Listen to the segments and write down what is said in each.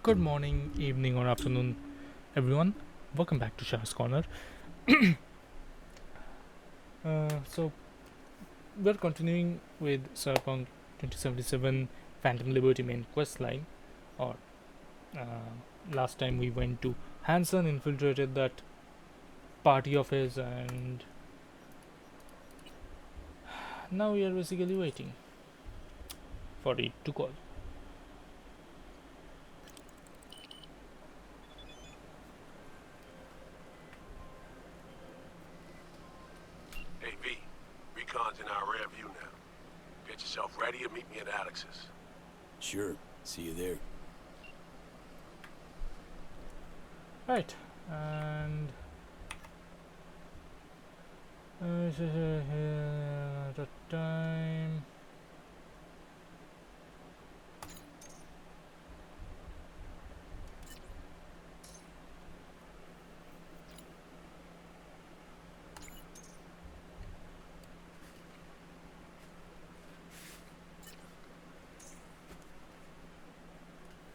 Good morning, evening, or afternoon, everyone. Welcome back to Shah's Corner. So, we're continuing with Cyberpunk 2077 Phantom Liberty main quest line. Or, last time we went to Hanson, infiltrated that party of his, and now we are basically waiting for it to call. Hey, V. Recon's in our rear view now. Get yourself ready and meet me at Alex's. Sure. See you there. Right, and. The time.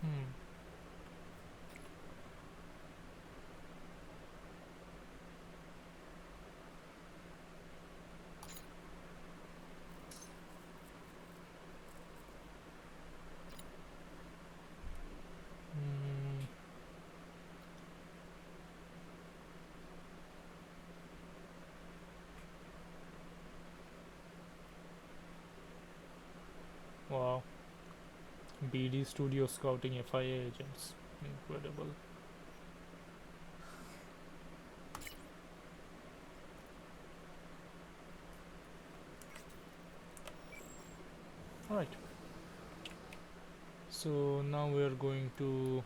Hmm. Hmm. Wow. BD Studio scouting FIA agents. Incredible. Alright. So now we are going to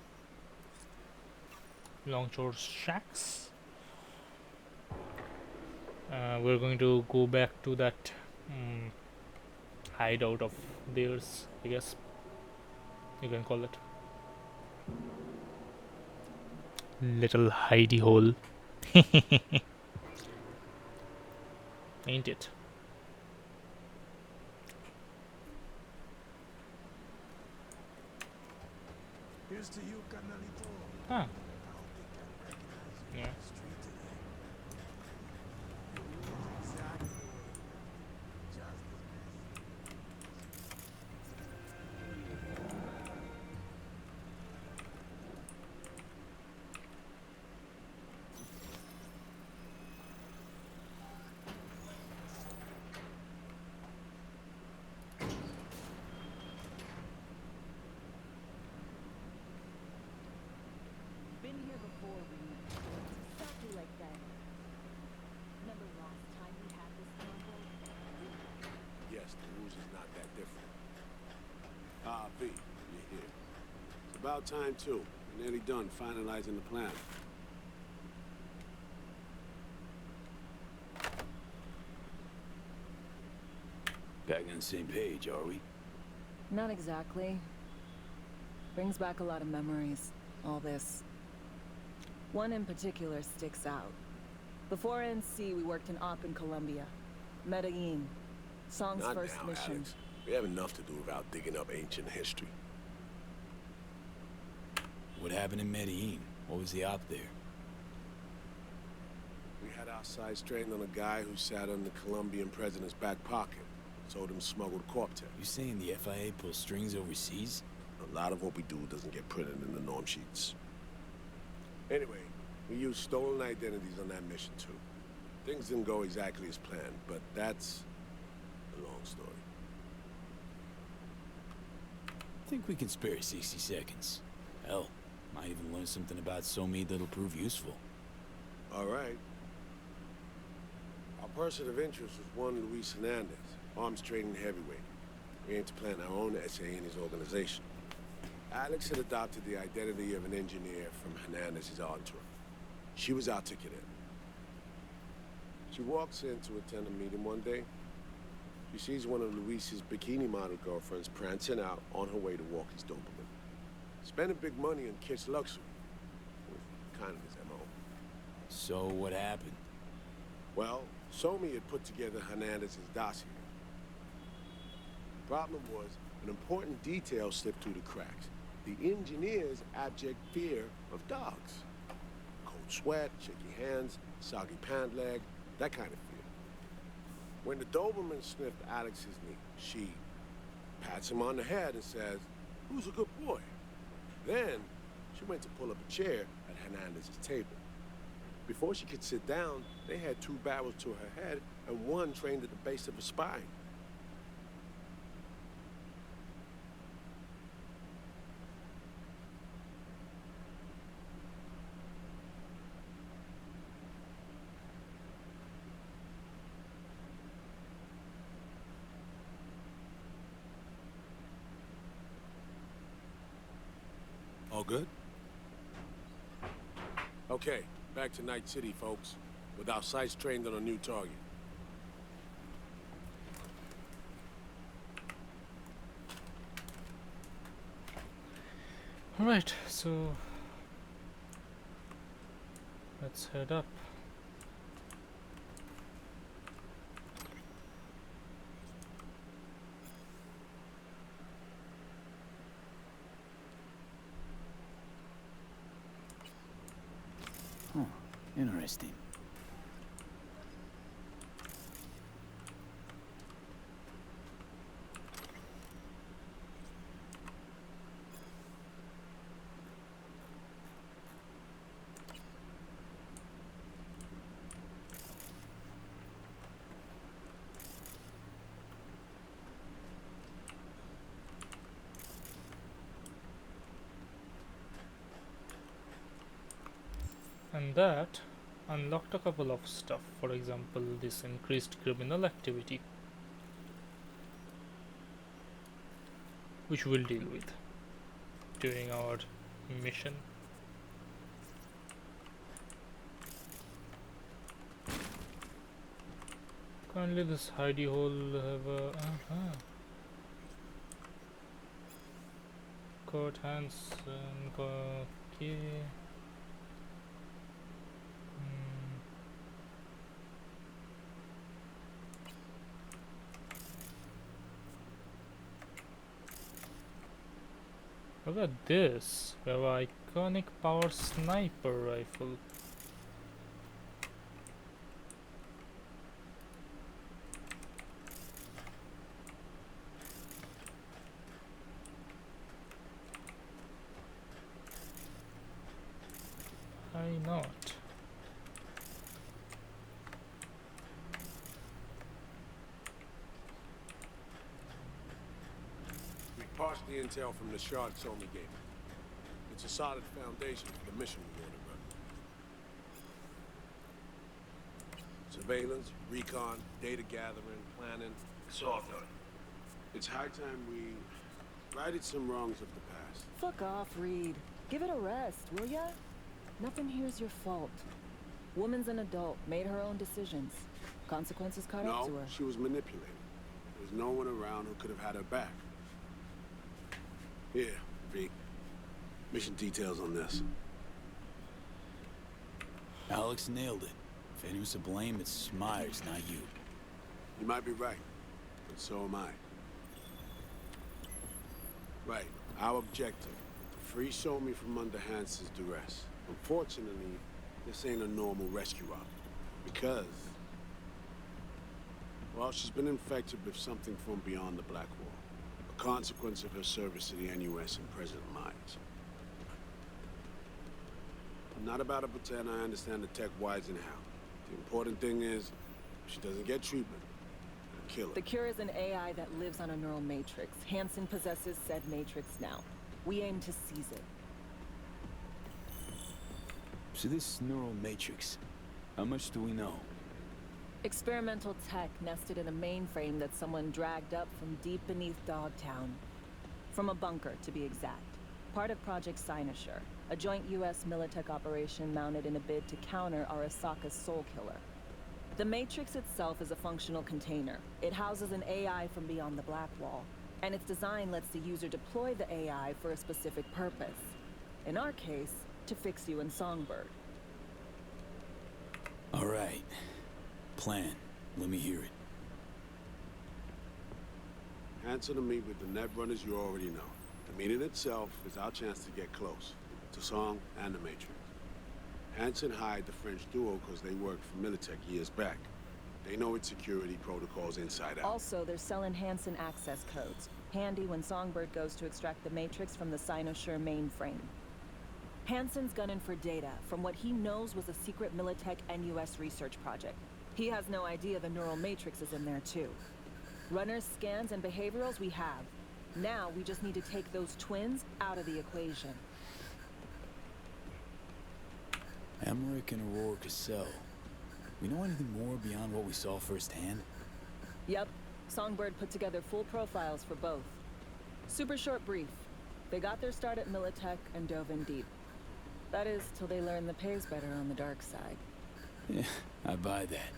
Longshore Shacks. We're going to go back to that um, hideout of theirs, I guess you can call it. Little hidey hole, ain't it? Here's to you, Carnalito. Huh. I hope they can recognize you Yeah. on the street today. Exactly. Just as messy. Been here before, Reed. It's exactly like that. Remember last time we had this combo? Yes, the rules is not that different. Ah, V, you're here. It's about time, too. We're nearly done finalizing the plan. Back on the same page, are we? Not exactly. Brings back a lot of memories, all this. One in particular sticks out. Before NC, we worked in Op in Colombia. Medellin. Song's Not first now, mission. Alex. We have enough to do without digging up ancient history. What happened in Medellin? What was the op there? We had our sights trained on a guy who sat on the Colombian president's back pocket. Sold him smuggled Corp-Tech. You saying the FIA pulls strings overseas? A lot of what we do doesn't get printed in the norm sheets. Anyway, we used stolen identities on that mission too. Things didn't go exactly as planned, but that's a long story. I think we can spare 60 seconds. Hell, might even learn something about SOMI that'll prove useful. All right. Our person of interest was one Luis Hernandez, arms trading heavyweight. We aim to plant our own SA in his organization. Alex had adopted the identity of an engineer from Hernandez's entourage. She was articulate. She walks in to attend a meeting one day. She sees one of Luis's bikini model girlfriends prancing out on her way to walk his Doberman. Spending big money on kids' luxury. Kind of his MO. So what happened? Well, Somi had put together Hernandez's dossier. The problem was, an important detail slipped through the cracks. the engineer's abject fear of dogs. Cold sweat, shaky hands, soggy pant leg, that kind of fear. When the Doberman sniffed Alex's knee, she pats him on the head and says, "Who's a good boy?" Then she went to pull up a chair at Hernandez's table. Before she could sit down, they had 2 barrels to her head and 1 trained at the base of her spine. All good? Okay, back to Night City, folks. With our sights trained on a new target. Alright, so let's head up. Huh. Interesting. And that unlocked a couple of stuff. For example, this increased criminal activity, which we'll deal with during our mission. Currently this hidey hole have a Kurt Hansen, okay. Look at this. We have an iconic power sniper rifle. Why not? We parsed the intel from the shard Somi gave me. It's a solid foundation for the mission we want to run. Surveillance, recon, data gathering, planning, it's all done. It's high time we righted some wrongs of the past. Fuck off, Reed. Give it a rest, will ya? Nothing here's your fault. Woman's an adult, made her own decisions. Consequences caught up to No, her. she was manipulated. There was no one around who could have had her back. Here, V. Mission details on this. Alex nailed it. If anyone's to blame, it's Myers, not you. You might be right, but so am I. Right, our objective. Free Somi from under Hansen's duress. Unfortunately, this ain't a normal rescue op. Because, well, she's been infected with something from beyond the Black Wall. A consequence of her service to the NUS and President Myers. I'm not about to pretend I understand the tech whys and how. The important thing is, if she doesn't get treatment, it'll kill her. The cure is an AI that lives on a neural matrix. Hansen possesses said matrix now. We aim to seize it. So this neural matrix, how much do we know? Experimental tech nested in a mainframe that someone dragged up from deep beneath Dogtown. From a bunker, to be exact. Part of Project Cynosure, a joint US Militech operation mounted in a bid to counter Arasaka's Soul Killer. The Matrix itself is a functional container. It houses an AI from beyond the Black Wall, and its design lets the user deploy the AI for a specific purpose. In our case, to fix you in Songbird. All right. Plan. Let me hear it. Answer to me with the net runners you already know. The meeting itself is our chance to get close to Song and the Matrix. Hansen hired the French duo because they worked for Militech years back. They know its security protocols inside out. Also, they're selling Hansen access codes. Handy when Songbird goes to extract the Matrix from the Sinosure mainframe. Hansen's gunning for data from what he knows was a secret Militech NUS research project. He has no idea the neural matrix is in there too. Runners, scans, and behaviorals we have. Now we just need to take those twins out of the equation. Emmerich and Aurora Cassell. We know anything more beyond what we saw firsthand? Yep, Songbird put together full profiles for both. Super short brief. They got their start at Militech and dove in deep. That is, till they learned the pay's better on the dark side. Yeah, I buy that.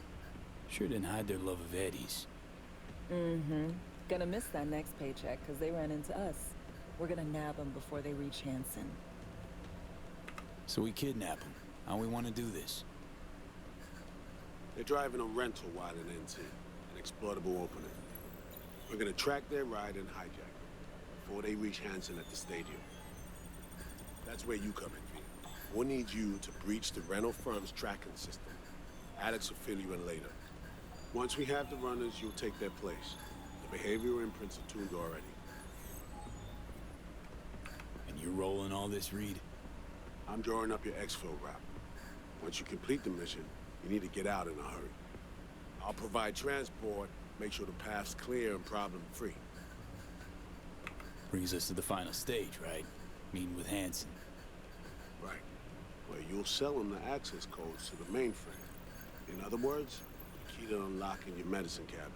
Sure didn't hide their love of Eddie's. Mm-hmm. Gonna miss that next paycheck, because they ran into us. We're gonna nab them before they reach Hansen. So we kidnap them. How we want to do this? They're driving a rental while in NT, an exploitable opening. We're gonna track their ride and hijack it before they reach Hansen at the stadium. That's where you come in, V. We'll need you to breach the rental firm's tracking system. Alex will fill you in later. Once we have the runners, you'll take their place. The behavioral imprints are tuned already. And you're rolling all this, Reed? I'm drawing up your exfil route. Once you complete the mission, you need to get out in a hurry. I'll provide transport, make sure the path's clear and problem-free. Brings us to the final stage, right? Meeting with Hansen. Right. Where you'll sell them the access codes to the mainframe. In other words, the key to unlocking your medicine cabinet.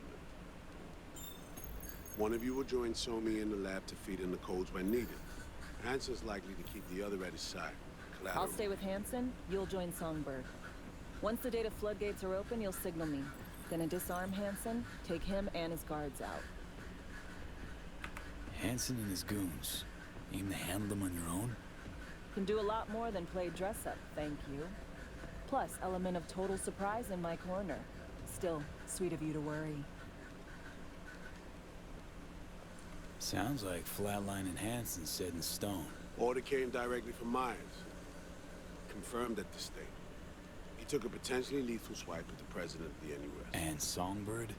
One of you will join Somi in the lab to feed in the codes when needed. Hansen's likely to keep the other at his side. Collateral. I'll stay with Hansen, you'll join Songbird. Once the data floodgates are open, you'll signal me. Gonna disarm Hansen, take him and his guards out. Hansen and his goons. Aim to handle them on your own? Can do a lot more than play dress-up, thank you. Plus, element of total surprise in my corner. Still, sweet of you to worry. Sounds like Flatline and Hansen set in stone. Order came directly from Myers. Confirmed at the state. He took a potentially lethal swipe at the president of the NUS. And Songbird?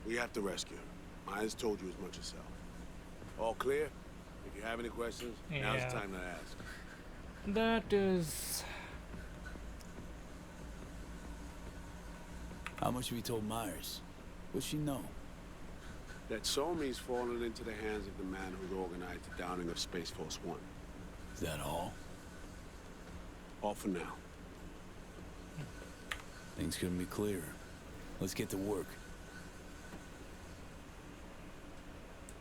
We have to rescue him. Myers told you as much yourself. All clear? If you have any questions, now's Yeah. the time to ask. That is... How much have you told Myers? What's she know? That Somi's fallen into the hands of the man who'd organized the downing of Space Force One. Is that all? All for now. Things couldn't be clearer. Let's get to work.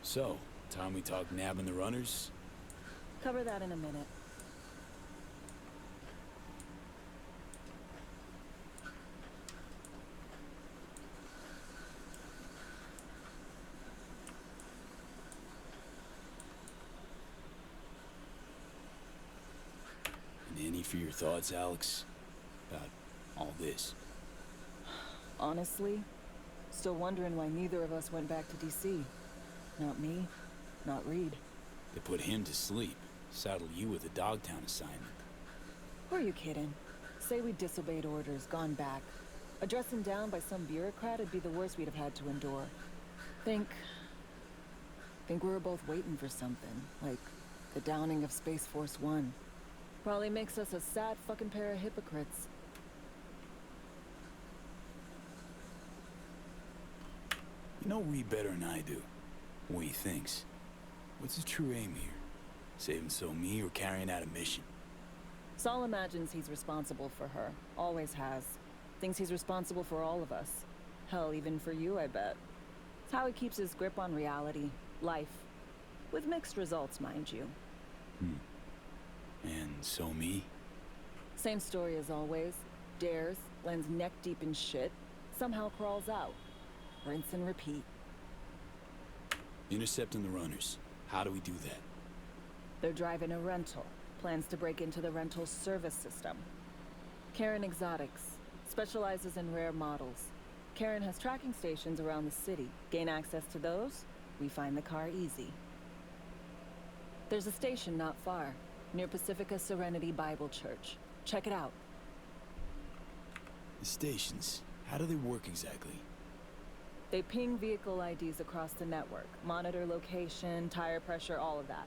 So, time we talk nabbing the runners? Cover that in a minute. And any for your thoughts, Alex? About all this? Honestly, still wondering why neither of us went back to DC. Not me, not Reed. They put him to sleep. Saddle you with a Dogtown assignment. Who are you kidding? Say we disobeyed orders, gone back. Addressing down by some bureaucrat would be the worst we'd have had to endure. Think we were both waiting for something, like the downing of Space Force One. Probably makes us a sad fucking pair of hypocrites. You know Reed better than I do. What he thinks. What's his true aim here? Saving Somi or carrying out a mission? Saul imagines he's responsible for her. Always has. Thinks he's responsible for all of us. Hell, even for you, I bet. It's how he keeps his grip on reality. Life. With mixed results, mind you. And Somi? Same story as always. Dares, lands neck deep in shit, somehow crawls out. Rinse and repeat. Intercepting the runners. How do we do that? They're driving a rental. Plans to break into the rental service system. Karen Exotics. Specializes in rare models. Karen has tracking stations around the city. Gain access to those, we find the car easy. There's a station not far, near Pacifica Serenity Bible Church. Check it out. The stations, how do they work exactly? They ping vehicle IDs across the network, monitor location, tire pressure, all of that.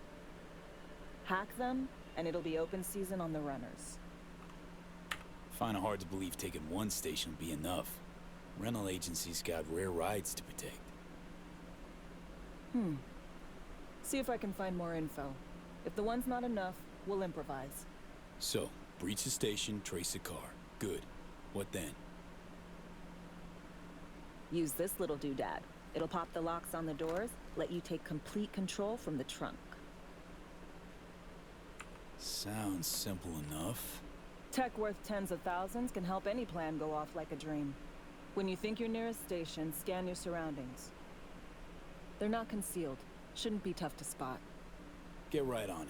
Hack them, and it'll be open season on the runners. Find it hard to believe taking one station would be enough. Rental agencies got rare rides to protect. See if I can find more info. If the one's not enough, we'll improvise. So, breach the station, trace the car. Good. What then? Use this little doodad. It'll pop the locks on the doors, let you take complete control from the trunk. Sounds simple enough. Tech worth tens of thousands can help any plan go off like a dream. When you think your nearest station, scan your surroundings. They're not concealed. Shouldn't be tough to spot. Get right on it.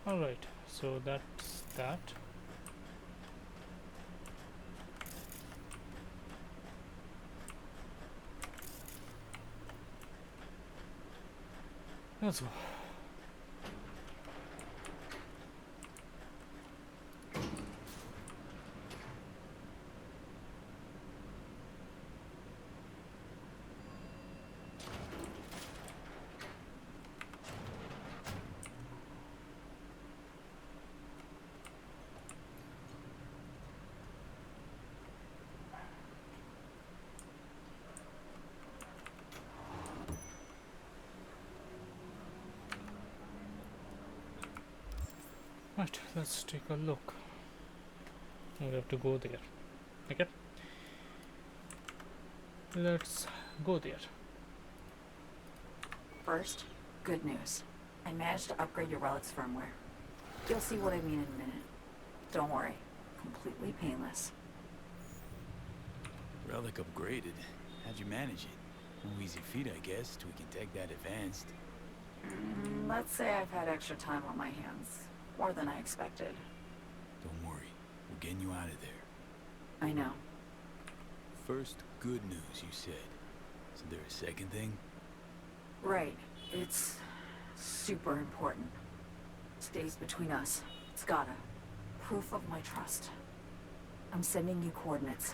Alright, so that's that. Let's go. Right, let's take a look. We have to go there. Okay, let's go there. First, good news. I managed to upgrade your Relic's firmware. You'll see what I mean in a minute. Don't worry, completely painless. Relic upgraded. How'd you manage it? No easy feat, I guess, tweaking tech that advanced. Let's say I've had extra time on my hands. More than I expected. Don't worry, we're getting you out of there. I know. First, good news, you said. Is there a second thing? Right. It's super important. Stays between us. It's gotta. Proof of my trust. I'm sending you coordinates.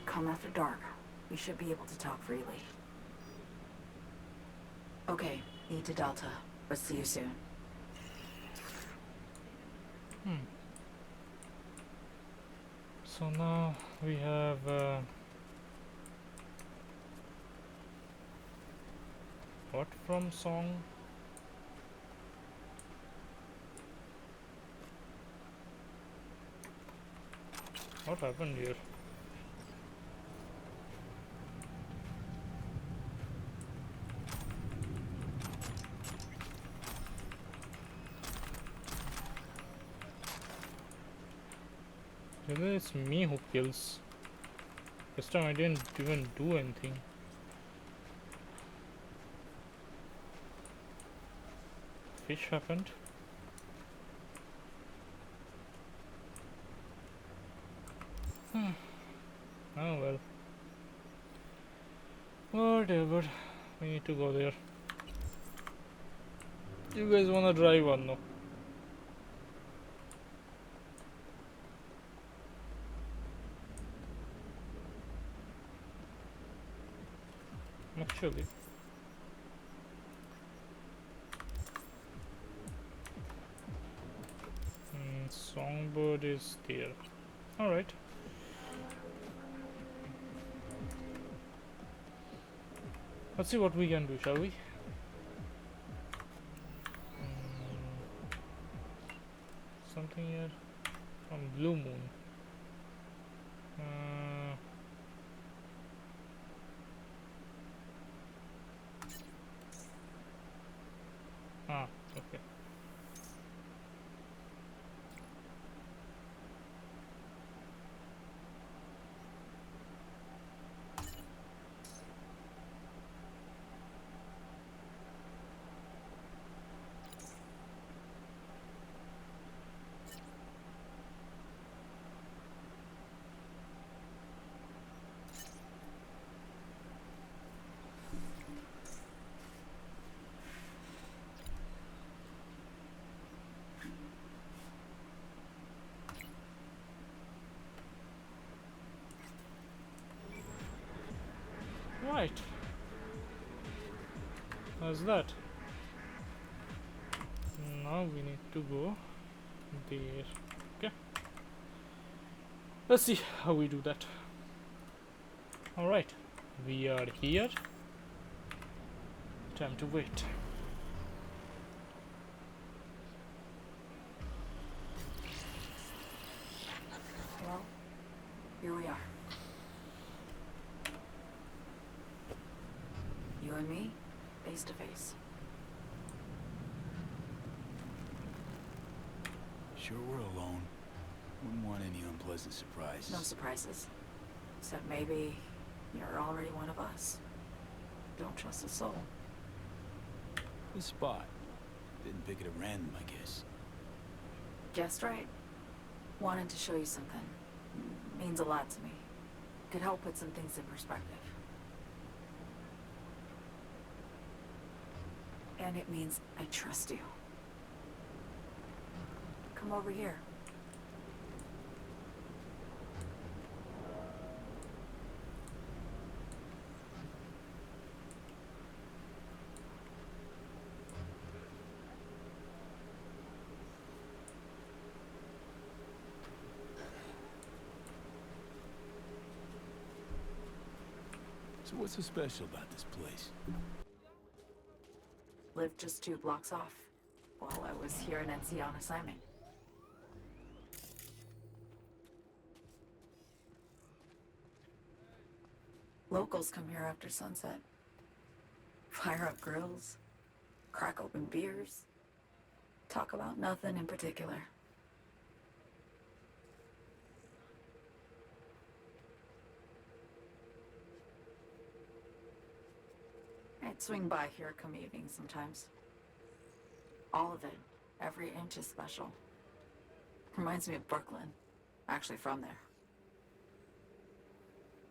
Come after dark. We should be able to talk freely. Okay, need to Delta, but see you soon. So now we have what from song? What happened here? Maybe it's me who kills. This time I didn't even do anything. Fish happened. Oh well. Whatever. We need to go there. You guys wanna drive or no? Actually, Songbird is there. Alright. Let's see what we can do, shall we? Something here from Blue Moon. Okay. How's that? Now we need to go there. Okay. Let's see how we do that. Alright. We are here. Time to wait. Well, here we are. You and me, face to face. Sure we're alone. Wouldn't want any unpleasant surprises. No surprises. Except maybe you're already one of us. Don't trust a soul. This spot. Didn't pick it at random, I guess. Guessed right. Wanted to show you something. Means a lot to me. Could help put some things in perspective. And it means I trust you. Come over here. So what's so special about this place? Lived just 2 blocks off while I was here in NC on assignment. Locals come here after sunset. Fire up grills, crack open beers, talk about nothing in particular. I'd swing by here come evening sometimes. All of it, every inch is special. Reminds me of Brooklyn. Actually from there.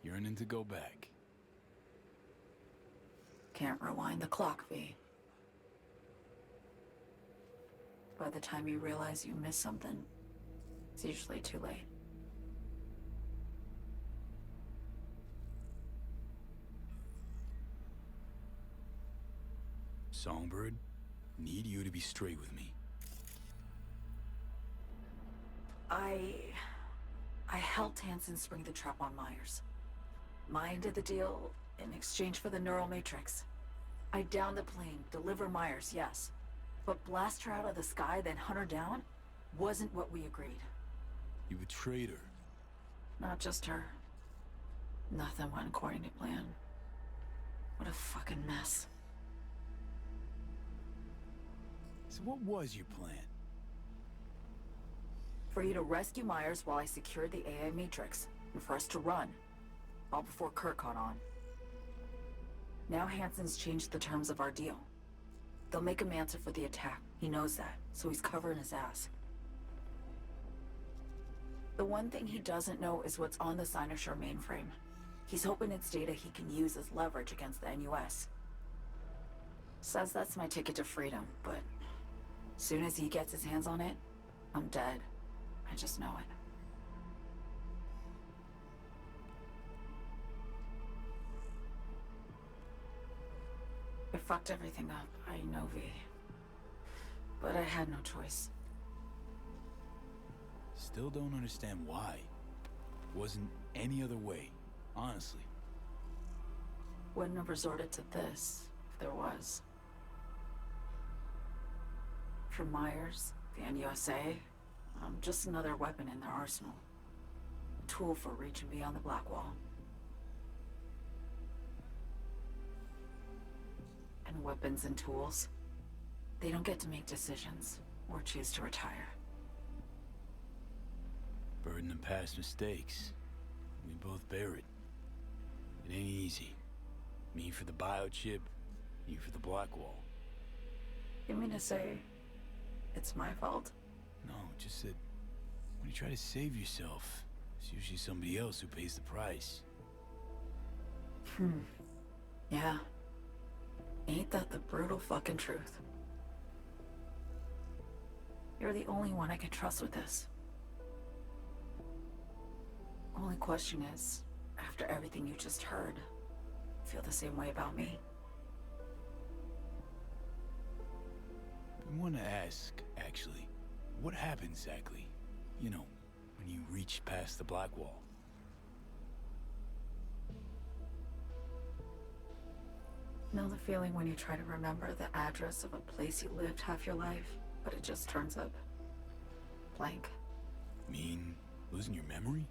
Yearning to go back. Can't rewind the clock, V. By the time you realize you missed something, it's usually too late. Songbird, need you to be straight with me. I helped Hansen spring the trap on Myers. Mine did the deal in exchange for the neural matrix. I downed the plane, deliver Myers, yes. But blast her out of the sky, then hunt her down, wasn't what we agreed. You betrayed her. Not just her. Nothing went according to plan. What a fucking mess. So what was your plan? For you to rescue Myers while I secured the AI matrix, and for us to run. All before Kurt caught on. Now Hansen's changed the terms of our deal. They'll make him answer for the attack. He knows that, so he's covering his ass. The one thing he doesn't know is what's on the Cynosure mainframe. He's hoping it's data he can use as leverage against the NUS. Says that's my ticket to freedom, but soon as he gets his hands on it, I'm dead. I just know it. I fucked everything up, I know, V. But I had no choice. Still don't understand why. Wasn't any other way, honestly. Wouldn't have resorted to this, if there was. For Myers, the NUSA, I'm just another weapon in their arsenal. A tool for reaching beyond the Black Wall. And weapons and tools, they don't get to make decisions or choose to retire. Burden of past mistakes. We both bear it. It ain't easy. Me for the biochip, you for the Black Wall. You mean to say it's my fault? No, just that when you try to save yourself, it's usually somebody else who pays the price. Yeah. Ain't that the brutal fucking truth? You're the only one I can trust with this. Only question is, after everything you just heard, feel the same way about me? to ask, actually, what happened exactly? You know, when you reached past the Black Wall. Know the feeling when you try to remember the address of a place you lived half your life, but it just turns up blank? Mean losing your memory?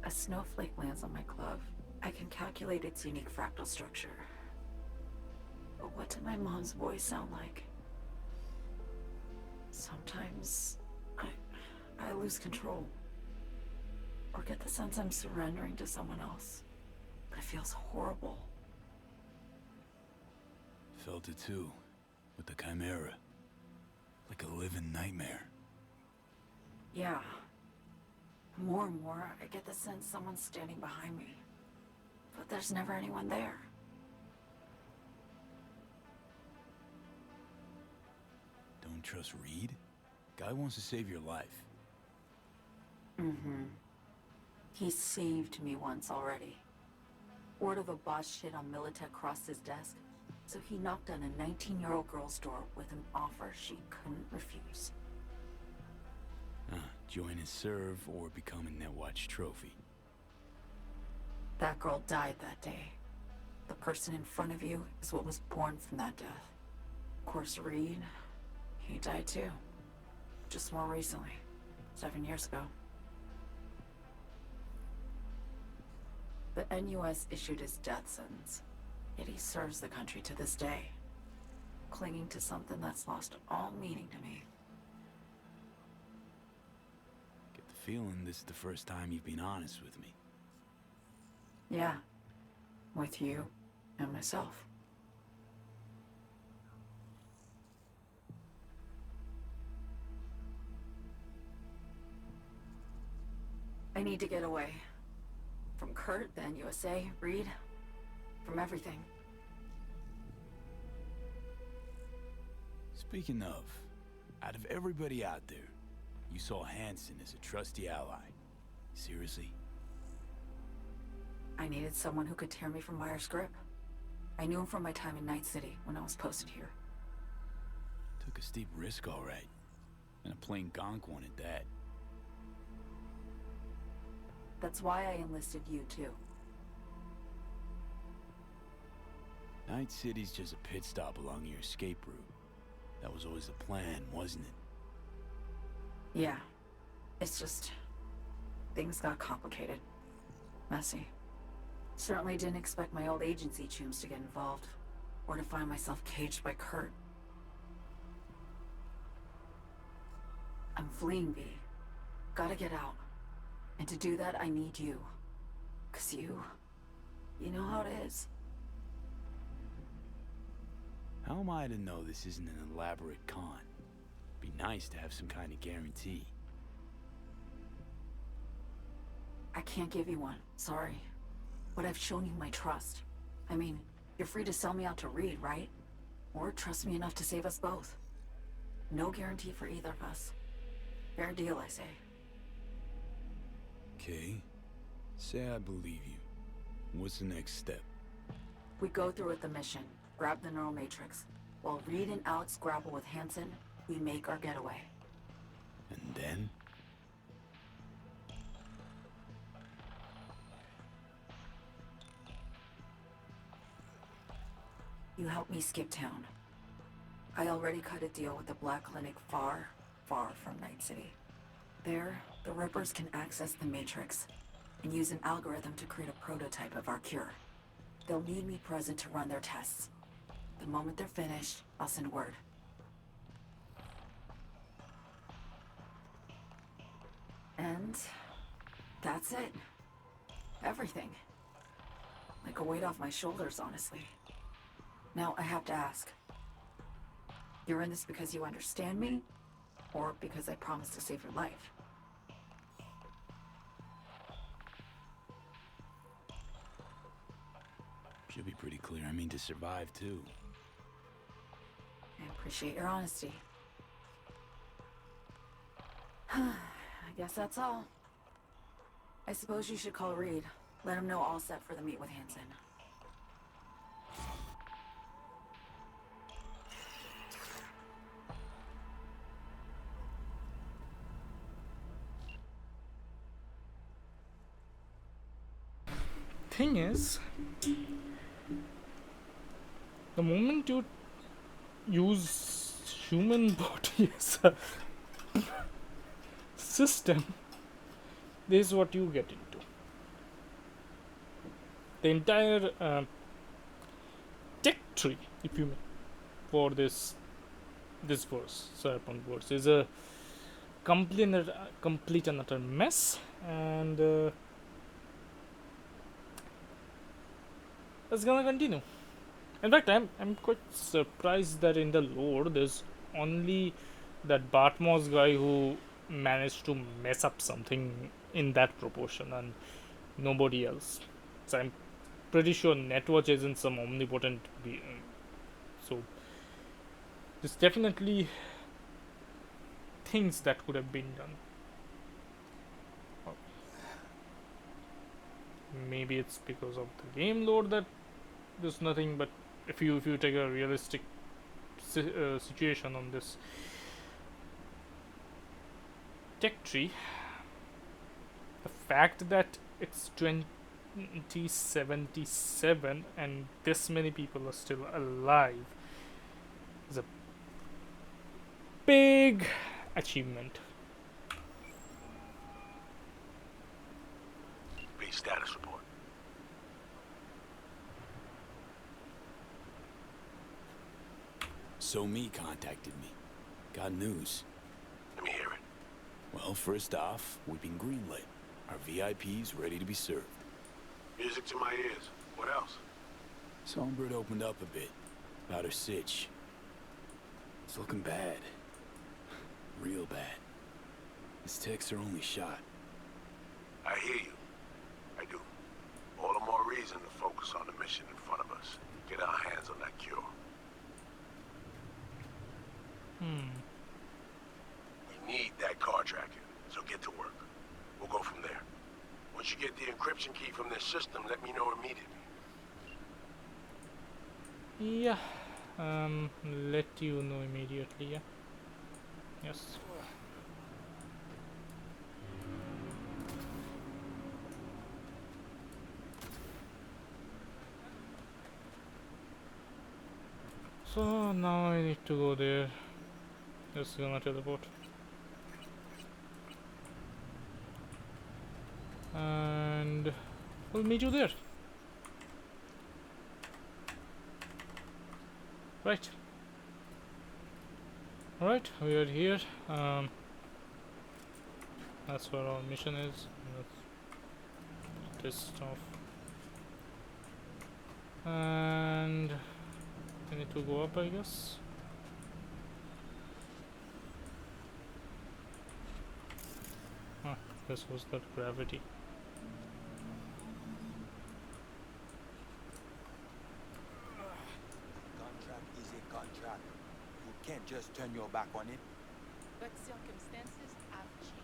A snowflake lands on my glove. I can calculate its unique fractal structure. But what did my mom's voice sound like? Sometimes I lose control. Or get the sense I'm surrendering to someone else. But it feels horrible. Felt it too, with the Chimera. Like a living nightmare. Yeah. More and more, I get the sense someone's standing behind me. But there's never anyone there. Don't trust Reed? Guy wants to save your life. Mm-hmm. He saved me once already. Word of a boss shit on Militech crossed his desk, so he knocked on a 19-year-old girl's door with an offer she couldn't refuse. Join his serve or become a Netwatch trophy. That girl died that day. The person in front of you is what was born from that death. Of course, Reed, he died too. Just more recently. 7 years ago. The NUS issued his death sentence, yet he serves the country to this day, clinging to something that's lost all meaning to me. Get the feeling this is the first time you've been honest with me. Yeah, with you and myself. I need to get away. From Kurt, the NUSA, Reed, from everything. Speaking of, out of everybody out there, you saw Hansen as a trusty ally. Seriously? I needed someone who could tear me from Myers' grip. I knew him from my time in Night City when I was posted here. Took a steep risk, all right. And a plain gonk one at that. That's why I enlisted you, too. Night City's just a pit stop along your escape route. That was always the plan, wasn't it? Yeah. It's just... things got complicated. Messy. Certainly didn't expect my old agency chooms to get involved. Or to find myself caged by Kurt. I'm fleeing, V. Gotta get out. And to do that, I need you. 'Cause you know how it is. How am I to know this isn't an elaborate con? Be nice to have some kind of guarantee. I can't give you one, sorry. But I've shown you my trust. I mean, you're free to sell me out to Reed, right? Or trust me enough to save us both. No guarantee for either of us. Fair deal, I say. Okay. Say I believe you. What's the next step? We go through with the mission, grab the neural matrix. While Reed and Alex grapple with Hansen, we make our getaway. And then? You help me skip town. I already cut a deal with the Black Clinic far, far from Night City. There, the Rippers can access the Matrix and use an algorithm to create a prototype of our cure. They'll need me present to run their tests. The moment they're finished, I'll send word. And that's it. Everything. Like a weight off my shoulders, honestly. Now, I have to ask. You're in this because you understand me? Or because I promised to save your life? Should be pretty clear. I mean to survive, too. I appreciate your honesty. I guess that's all. I suppose you should call Reed. Let him know all set for the meet with Hansen. thing is, the moment you use human body as a system, this is what you get into. The entire tech tree, if you may, for this verse, Cyberpunk verse, is a complete and utter mess, and it's gonna continue. In fact, I'm quite surprised that in the lore there's only that Bartmoss guy who managed to mess up something in that proportion, and nobody else. So I'm pretty sure Netwatch isn't some omnipotent so there's definitely things that could have been done. Or maybe it's because of the game lore that there's nothing, but if you take a realistic situation on this tech tree, the fact that it's 2077 and this many people are still alive is a big achievement. B status report. So me contacted me. Got news. Let me hear it. Well, first off, we've been greenlit. Our VIP's ready to be served. Music to my ears. What else? Songbird opened up a bit about her sitch. It's looking bad. Real bad. His tech's her only shot. I hear you. I do. All the more reason to focus on the mission in front of us. Get our hands on that cure. We need that car tracker, so get to work. We'll go from there. Once you get the encryption key from this system, let me know immediately. Yeah, let you know immediately. Yeah. Yes. So now I need to go there. Just gonna teleport. And we'll meet you there. Right. Alright, we are here. That's where our mission is. This stuff. And I need to go up, I guess. Ah, this was that gravity. Contract is a contract. You can't just turn your back on it. But circumstances have changed.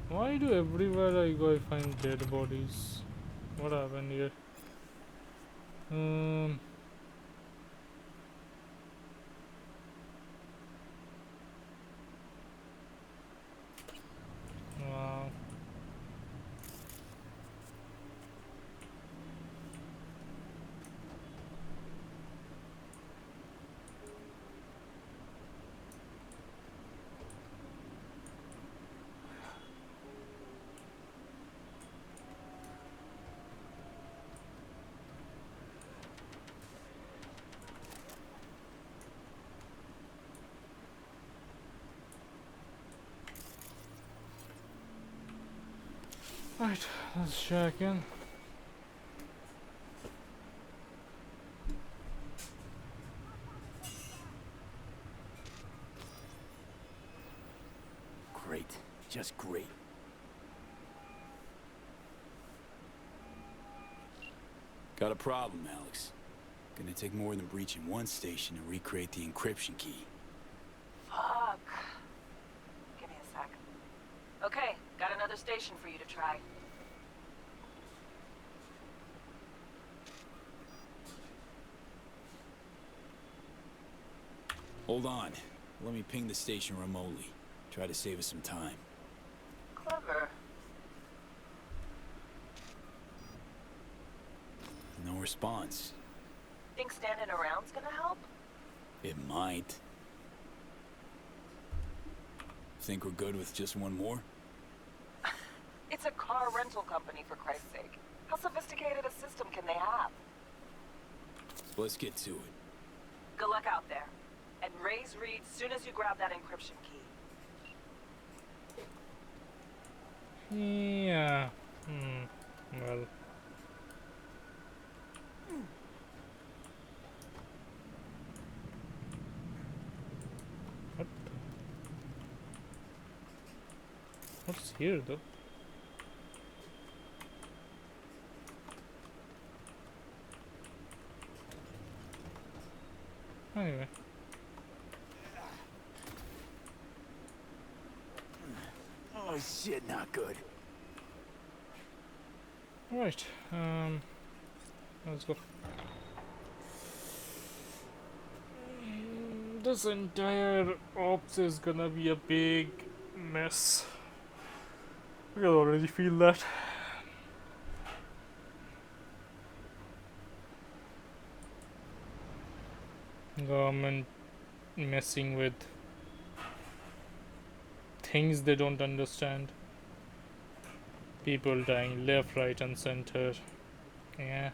Why do everywhere I go I find dead bodies? What happened here? Wow. Right, let's check in. Great. Just great. Got a problem, Alex. Gonna take more than breaching one station to recreate the encryption key. Fuck. Give me a sec. Okay, got another station for you to try. Hold on. Let me ping the station remotely. Try to save us some time. Clever. No response. Think standing around's gonna help? It might. Think we're good with just one more? It's a car rental company, for Christ's sake. How sophisticated a system can they have? Let's get to it. Good luck out there. And raise Reed soon as you grab that encryption key. Yeah. Well. What? What's here though? Anyway. Oh shit, not good. Right. Let's go. This entire ops is gonna be a big mess. I can already feel that. Government messing with things they don't understand. People dying left, right, and center. Yeah.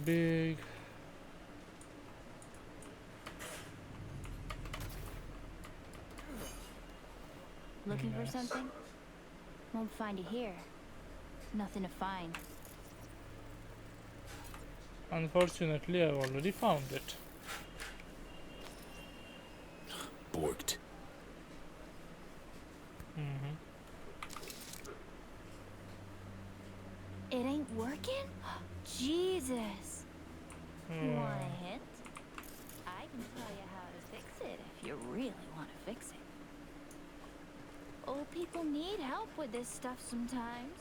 Big. Looking for Yes. something? Won't find it here. Nothing to find. Unfortunately, I've already found it. Borked. It ain't working? Jesus. You want a hint? I can tell you how to fix it if you really want to fix it. Old people need help with this stuff sometimes.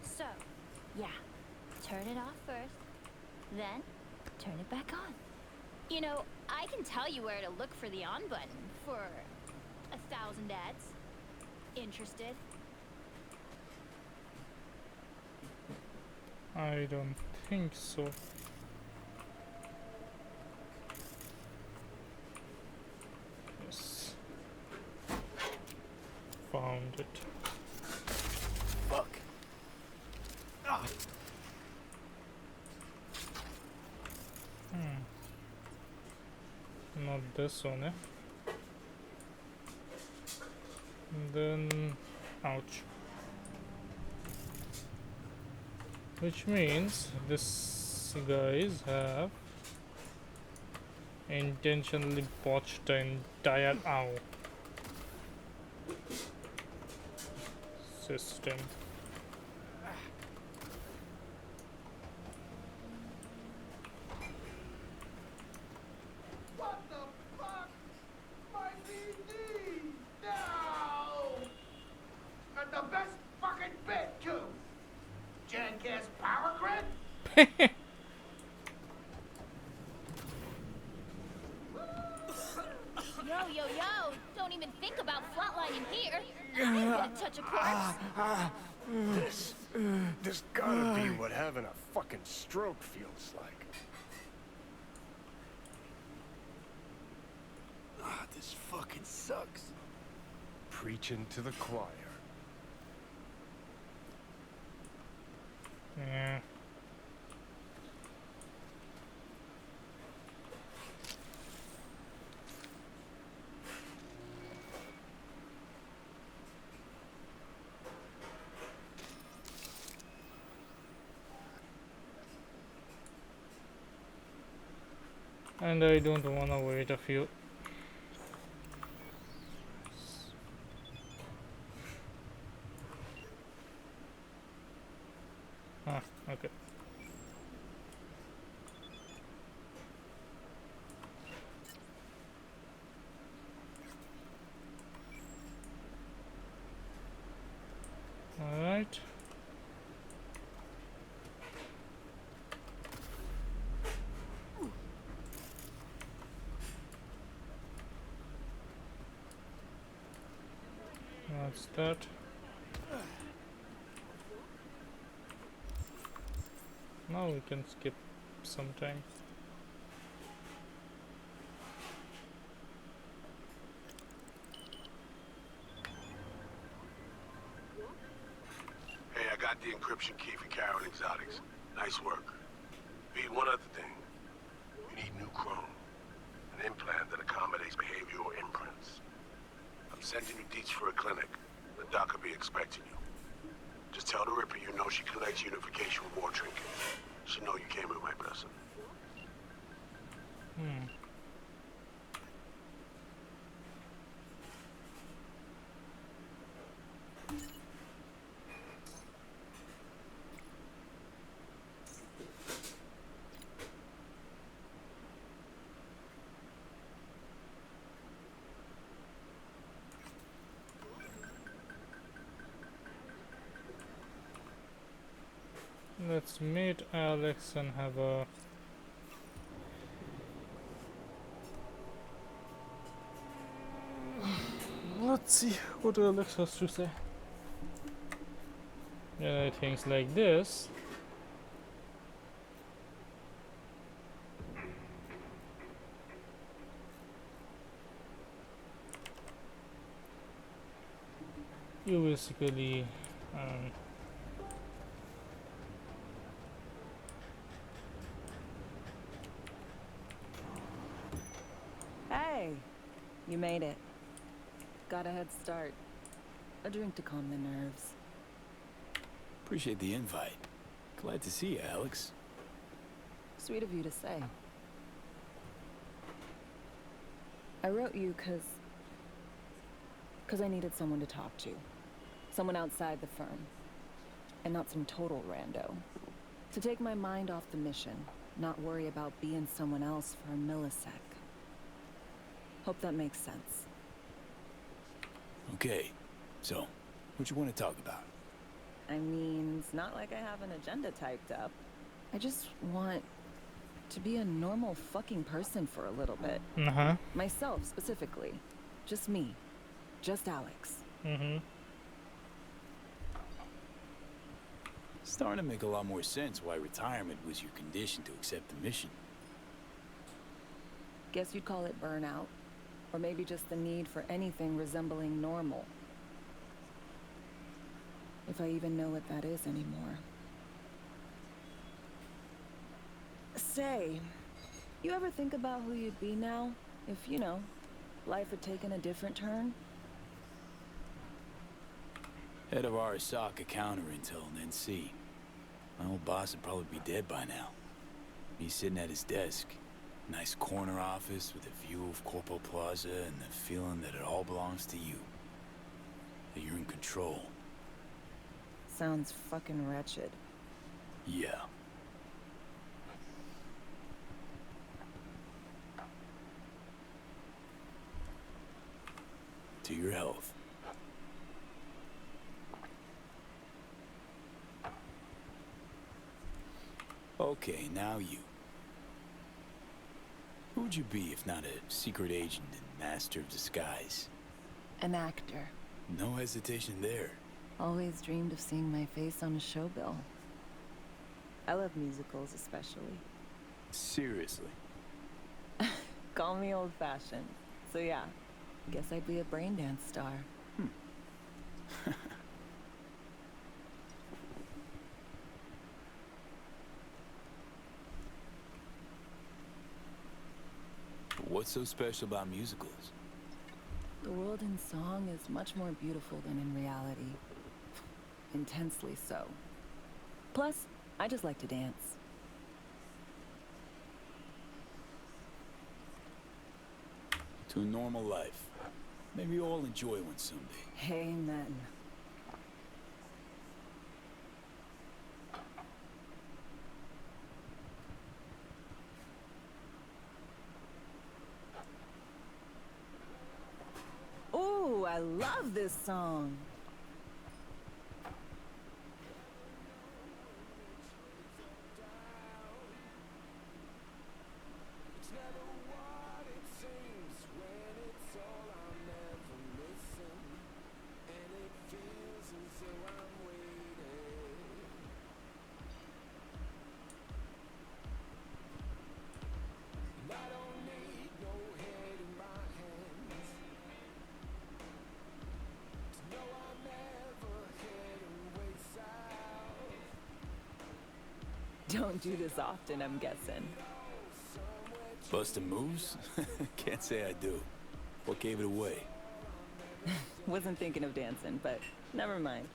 So, yeah. Turn it off first. Then, turn it back on. You know, I can tell you where to look for the on button for 1,000 ads. Interested? I don't think so. Yes. Found it. Fuck. Not this one, eh? Then, ouch. Which means these guys have intentionally botched the entire OW system. What the fuck? My DVD! No! And the best fucking bit, too! Jackass power grid? Yo, don't even think about flatlining here. I'm gonna touch a corpse. This gotta be what having a fucking stroke feels like. This fucking sucks. Preaching to the choir. Yeah. And I don't wanna wait a few. Ah, okay. All right. That's that. Now we can skip sometime. Hey, I got the encryption key for Karen Exotics. Nice work. Pete, one other thing. We need new chrome. An implant that accommodates behavioral imprints. I'm sending you deets for a clinic. The doc will be expecting you. Just tell the Ripper you know she collects unification reward trinkets. She know you came with my blessing. Let's meet Alex and have a let's see what Alex has to say. Yeah, things like this. You basically Hey, you made it. Got a head start. A drink to calm the nerves. Appreciate the invite. Glad to see you, Alex. Sweet of you to say. I wrote you cause I needed someone to talk to. Someone outside the firm. And not some total rando. To take my mind off the mission, not worry about being someone else for a millisec. Hope that makes sense. Okay, so, what you want to talk about? I mean, it's not like I have an agenda typed up. I just want to be a normal fucking person for a little bit. Myself, specifically. Just me. Just Alex. Starting to make a lot more sense why retirement was your condition to accept the mission. Guess you'd call it burnout. Or maybe just the need for anything resembling normal. If I even know what that is anymore. Say, you ever think about who you'd be now? If, you know, life had taken a different turn? Head of Arasaka counter-intel and NC. My old boss would probably be dead by now. He's sitting at his desk. Nice corner office with a view of Corpo Plaza and the feeling that it all belongs to you. That you're in control. Sounds fucking wretched. Yeah. To your health. Okay, now you. Who would you be if not a secret agent and master of disguise? An actor. No hesitation there. Always dreamed of seeing my face on a show bill. I love musicals especially. Seriously? Call me old-fashioned. So yeah, guess I'd be a braindance star. What's so special about musicals? The world in song is much more beautiful than in reality. Intensely so. Plus, I just like to dance. to a normal life. Maybe we'll all enjoy one someday. Amen. Ooh, I love this song. Don't do this often, I'm guessing. Bustin' moves? Can't say I do. What gave it away? Wasn't thinking of dancing, but never mind.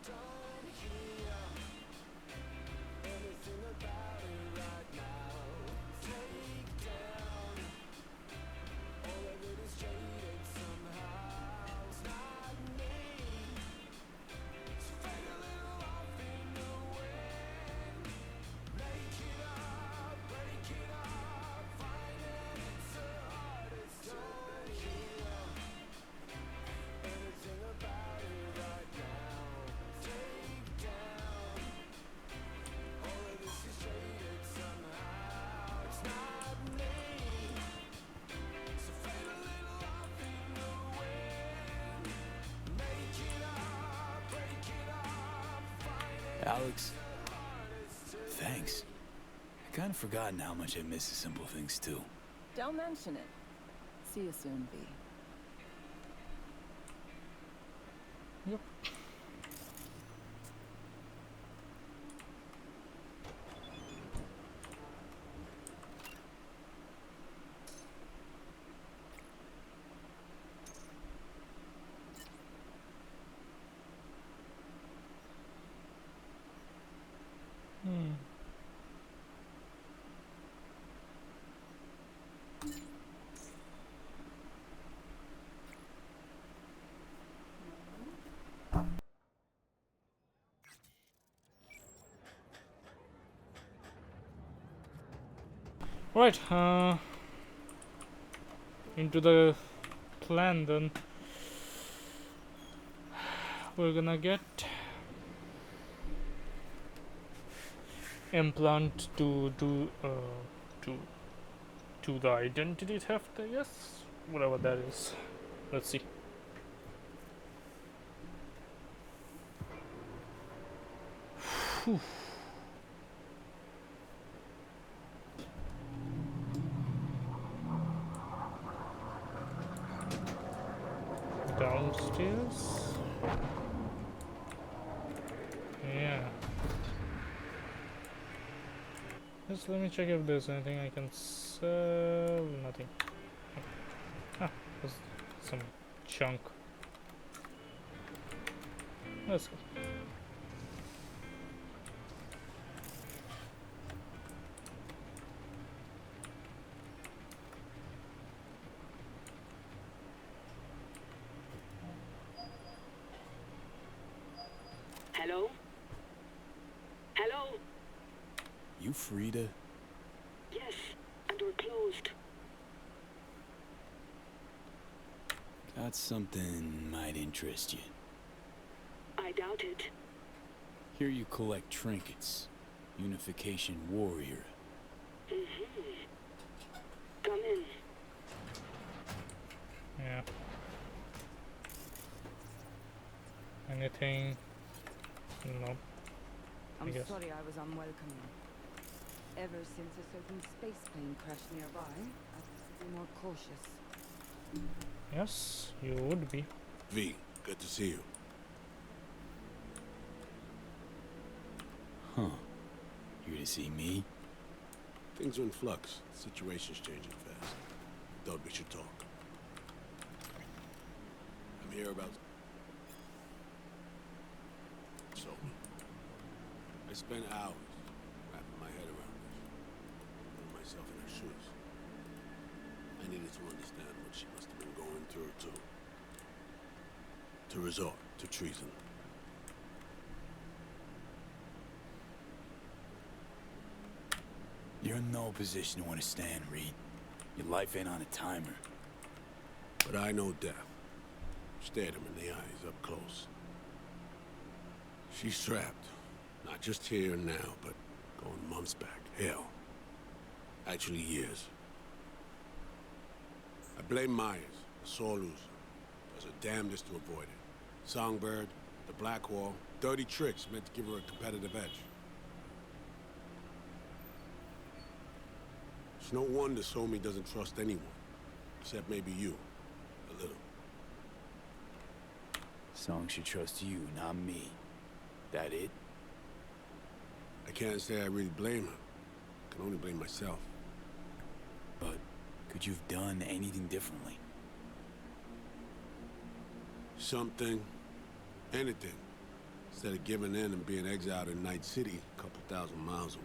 Alex, thanks. I kind of forgotten how much I miss the simple things too. Don't mention it. See you soon, V. Yep. Right, into the plan then. We're gonna get implant to do to the identity theft, I guess, whatever that is. Let's see. Whew. Downstairs. Yeah. Just let me check if there's anything I can sell. Nothing. Ah, there's some junk. Let's go. Hello? Hello? You Frida? Yes, and we're closed. Got something might interest you. I doubt it. Here you collect trinkets. Unification warrior. Mm-hmm. Come in. Yeah. Anything? No. I'm guess. sorry I was unwelcoming. Ever since a certain space plane crashed nearby, I've been more cautious. Yes, you would be. V, good to see you. Huh. Here to see me? Things are in flux. Situation's changing fast. Thought we should talk. I'm here about... So, I spent hours wrapping my head around this, putting myself in her shoes. I needed to understand what she must have been going through, too. To resort to treason. You're in no position to understand, Reed. Your life ain't on a timer. But I know death. Stared him in the eyes up close. She's trapped. Not just here and now, but going months back. Hell. Actually years. I blame Myers, a sore loser. Does her damnedest to avoid it. Songbird, the Blackwall, dirty tricks meant to give her a competitive edge. It's no wonder Somi doesn't trust anyone. Except maybe you. A little. Song should trust you, not me. That it? I can't say I really blame her. I can only blame myself. But could you have done anything differently? Something. Anything. Instead of giving in and being exiled in Night City, a couple thousand miles away.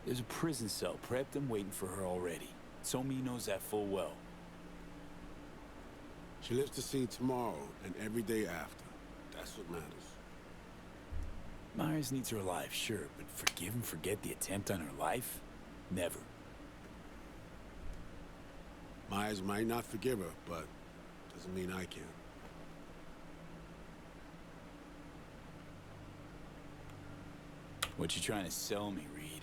There's a prison cell prepped and waiting for her already. Somi knows that full well. She lives to see tomorrow and every day after. That's what matters. Myers needs her alive, sure, but forgive and forget the attempt on her life? Never. Myers might not forgive her, but doesn't mean I can. What you trying to sell me, Reed?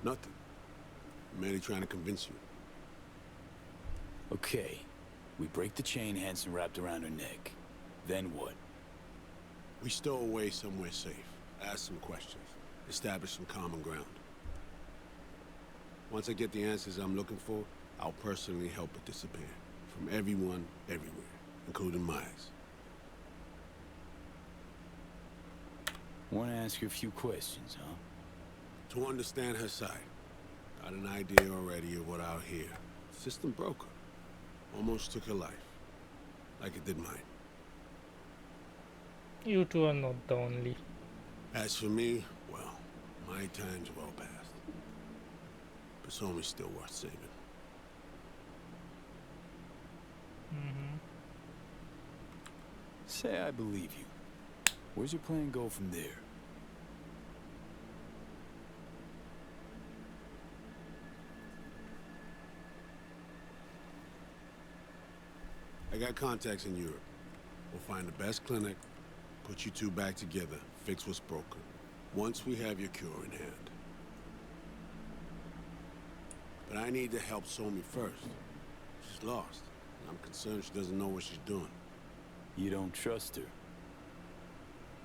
Nothing. I'm merely trying to convince you. Okay. We break the chain Hansen wrapped around her neck. Then what? We stow away somewhere safe. Ask some questions. Establish some common ground. Once I get the answers I'm looking for, I'll personally help it disappear. From everyone, everywhere. Including Myers. Want to ask you a few questions, huh? To understand her side. Got an idea already of what I'll hear. System broke her. Almost took her life. Like it did mine. You two are not the only. As for me, well, my time's well past. But Somi's still worth saving. Say I believe you. Where's your plan go from there? I got contacts in Europe. We'll find the best clinic, put you two back together, fix what's broken. Once we have your cure in hand. But I need to help Somi first. She's lost. And I'm concerned she doesn't know what she's doing. You don't trust her?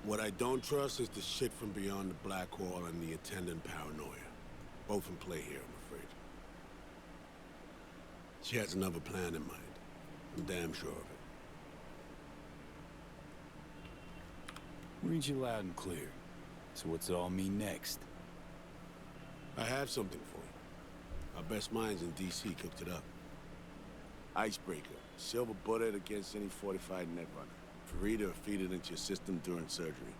What I don't trust is the shit from beyond the Blackwall and the attendant paranoia. Both in play here, I'm afraid. She has another plan in mind. I'm damn sure of it. Read you loud and clear. So what's it all mean next? I have something for you. Our best minds in D.C. cooked it up. Icebreaker. Silver bullet against any fortified netrunner. Farida feed it into your system during surgery.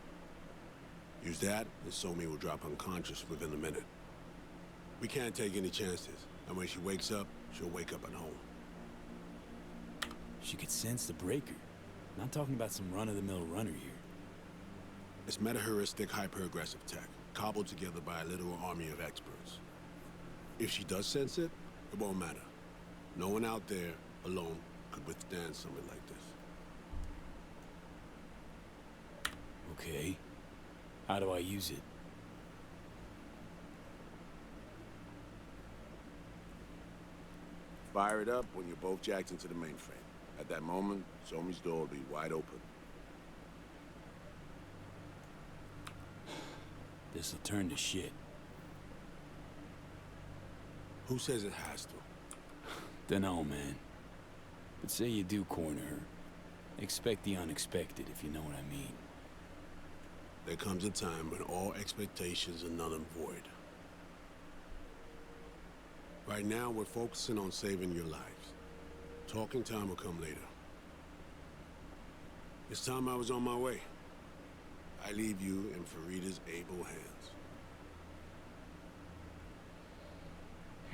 Use that, and Somi will drop unconscious within a minute. We can't take any chances, and when she wakes up, she'll wake up at home. She could sense the breaker. Not talking about some run-of-the-mill runner here. It's meta-heuristic, hyper-aggressive tech, cobbled together by a literal army of experts. If she does sense it, it won't matter. No one out there, alone, could withstand something like this. Okay. How do I use it? Fire it up when you're both jacked into the mainframe. At that moment, Somi's door will be wide open. This'll turn to shit. Who says it has to? Dunno, man. But say you do corner her. Expect the unexpected, if you know what I mean. There comes a time when all expectations are null and void. Right now, we're focusing on saving your lives. Talking time will come later. This time I was on my way. I leave you in Farida's able hands.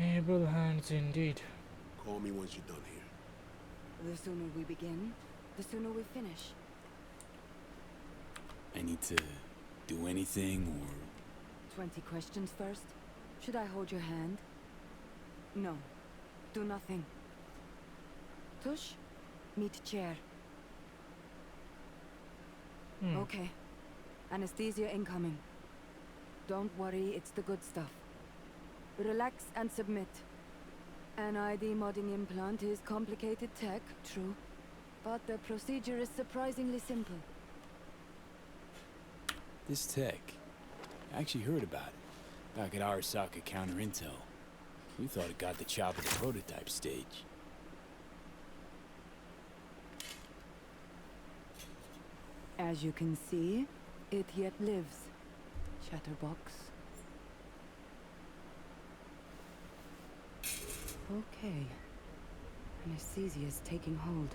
Able hands indeed. Call me once you're done here. The sooner we begin, the sooner we finish. I need to do anything, or... 20 questions first? Should I hold your hand? No. Do nothing. Tush, meet chair. Okay. Anesthesia incoming. Don't worry, it's the good stuff. Relax and submit. An ID modding implant is complicated tech, true. But the procedure is surprisingly simple. This tech, I actually heard about it. Back at Arasaka Counter Intel. We thought it got the chop at the prototype stage. As you can see, it yet lives. Chatterbox. Okay. Anesthesia is taking hold.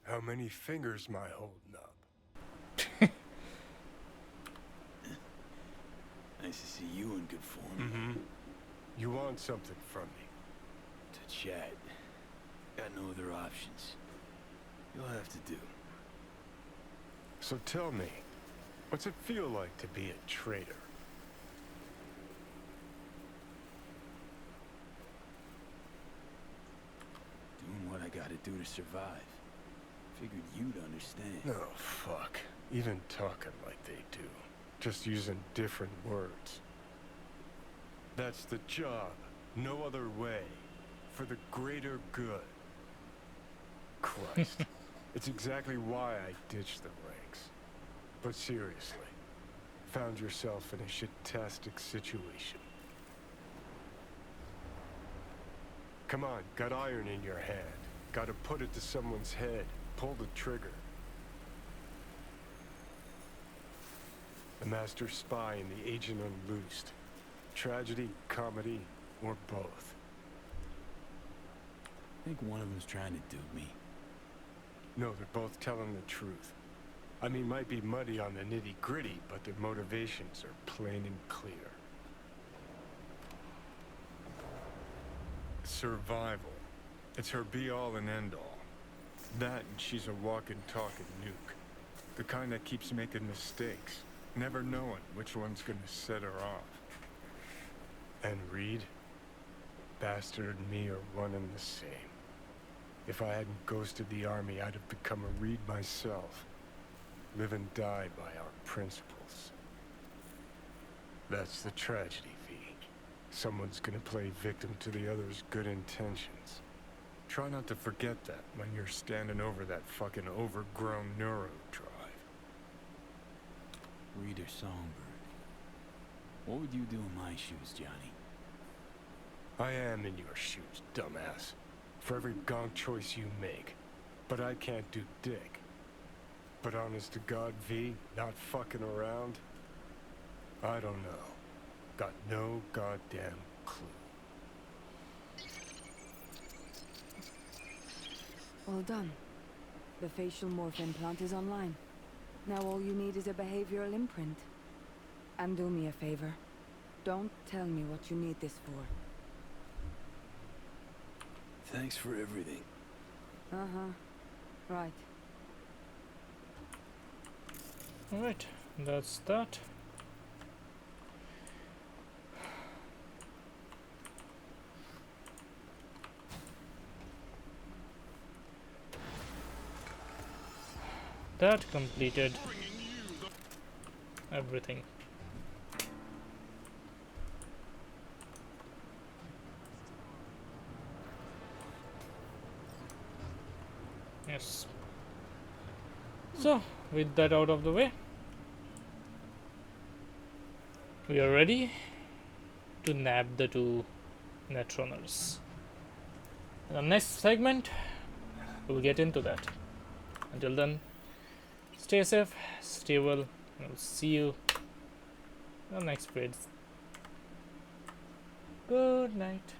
How many fingers am I holding up? Nice to see you in good form. Mm-hmm. You want something from me? To chat. Got no other options. You'll have to do. So tell me, what's it feel like to be a traitor? Doing what I gotta do to survive. Figured you'd understand. Oh, fuck. Even talking like they do. Just using different words. That's the job. No other way. For the greater good. Christ. It's exactly why I ditched the ranks. But seriously. Found yourself in a shit-tastic situation. Come on, got iron in your hand. Gotta put it to someone's head. Pull the trigger. The master spy and the agent unloosed. Tragedy, comedy, or both. I think one of them's trying to dupe me. No, they're both telling the truth. I mean, might be muddy on the nitty-gritty, but their motivations are plain and clear. Survival. It's her be-all and end-all. That and she's a walking, talking nuke. The kind that keeps making mistakes, never knowing which one's gonna set her off. And Reed? Bastard and me are one and the same. If I hadn't ghosted the army, I'd have become a Reed myself. Live and die by our principles. That's the tragedy, V. Someone's gonna play victim to the other's good intentions. Try not to forget that when you're standing over that fucking overgrown neuro drive. Reader Songbird. What would you do in my shoes, Johnny? I am in your shoes, dumbass. For every gonk choice you make. But I can't do dick. But honest to God, V, not fucking around? I don't know. Got no goddamn clue. All done. The facial morph implant is online. Now all you need is a behavioral imprint. And do me a favor. Don't tell me what you need this for. Thanks for everything. Uh-huh. Right. Alright, that's that. That completed everything. Yes. So, with that out of the way, we are ready to nab the two Netrunners. In the next segment, we'll get into that. Until then, stay safe, stay well, and I'll see you in the next vids. Good night.